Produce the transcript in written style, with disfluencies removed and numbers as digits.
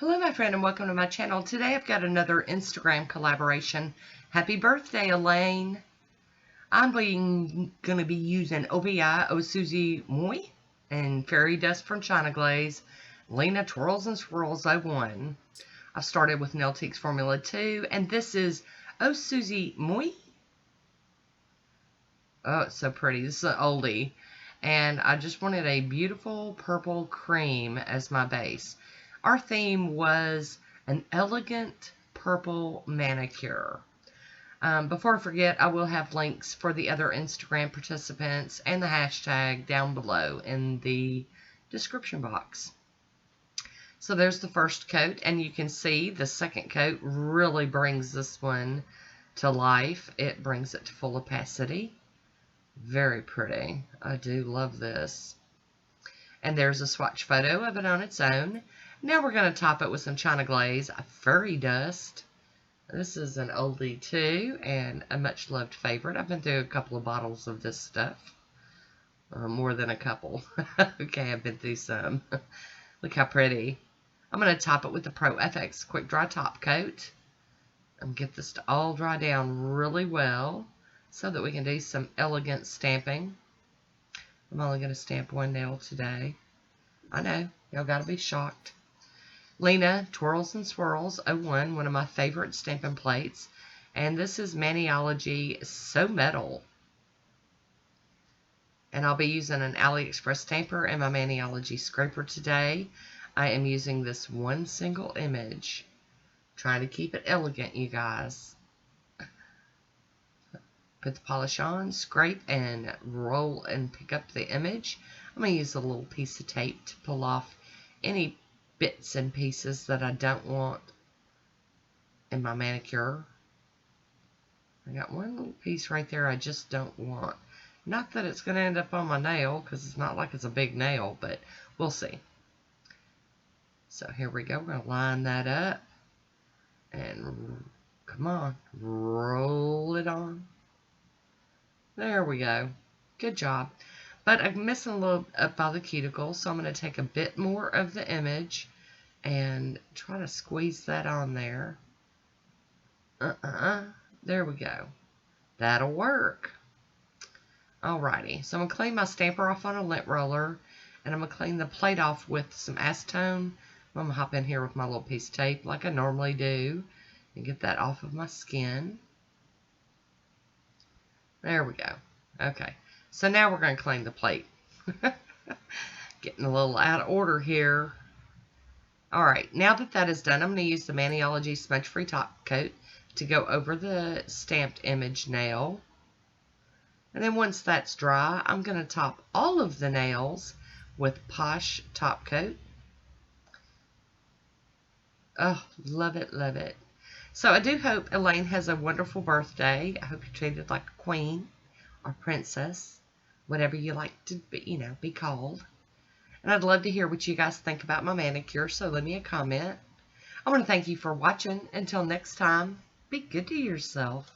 Hello my friend and welcome to my channel. Today I've got another Instagram collaboration. Happy birthday Elaine. I'm going to be using OBI Suzi Moi and Fairy Dust from China Glaze, Lina Twirls and Swirls 01. I started with Nailtique's Formula 2 and this is Suzi Moi. Oh, it's so pretty. This is an oldie. And I just wanted a beautiful purple cream as my base. Our theme was an elegant purple manicure. Before I forget, I will have links for the other Instagram participants and the hashtag down below in the description box. So there's the first coat, and you can see the second coat really brings this one to life. It brings it to full opacity. Very pretty. I do love this. And there's a swatch photo of it on its own. Now we're going to top it with some China Glaze, Fairy Dust. This is an oldie too, and a much loved favorite. I've been through a couple of bottles of this stuff. More than a couple. Okay, I've been through some. Look how pretty. I'm going to top it with the Pro FX Quick Dry Top Coat. And get this to all dry down really well so that we can do some elegant stamping. I'm only going to stamp one nail today. I know, y'all got to be shocked. Lina Twirls and Swirls 01, one of my favorite stamping plates. And this is Maniology So Metal. And I'll be using an AliExpress stamper and my Maniology scraper today. I am using this one single image. Trying to keep it elegant, you guys. Put the polish on, scrape, and roll and pick up the image. I'm going to use a little piece of tape to pull off any bits and pieces that I don't want in my manicure. I got one little piece right there I just don't want. Not that it's going to end up on my nail, because it's not like it's a big nail, but we'll see. So here we go. We're going to line that up. And come on, roll it on. There we go. Good job. But I'm missing a little up by the cuticle, so I'm going to take a bit more of the image and try to squeeze that on there. There we go. That'll work. Alrighty, so I'm going to clean my stamper off on a lint roller, and I'm going to clean the plate off with some acetone. I'm going to hop in here with my little piece of tape like I normally do and get that off of my skin. There we go. Okay, so now we're going to clean the plate. Getting a little out of order here. Alright, now that that is done, I'm going to use the Maniology Smudge Free Top Coat to go over the stamped image nail. And then once that's dry, I'm going to top all of the nails with Posh Top Coat. Oh, love it, love it. So I do hope Elaine has a wonderful birthday. I hope you're treated like a queen or princess, whatever you like to be called. And I'd love to hear what you guys think about my manicure, so leave me a comment. I want to thank you for watching. Until next time, be good to yourself.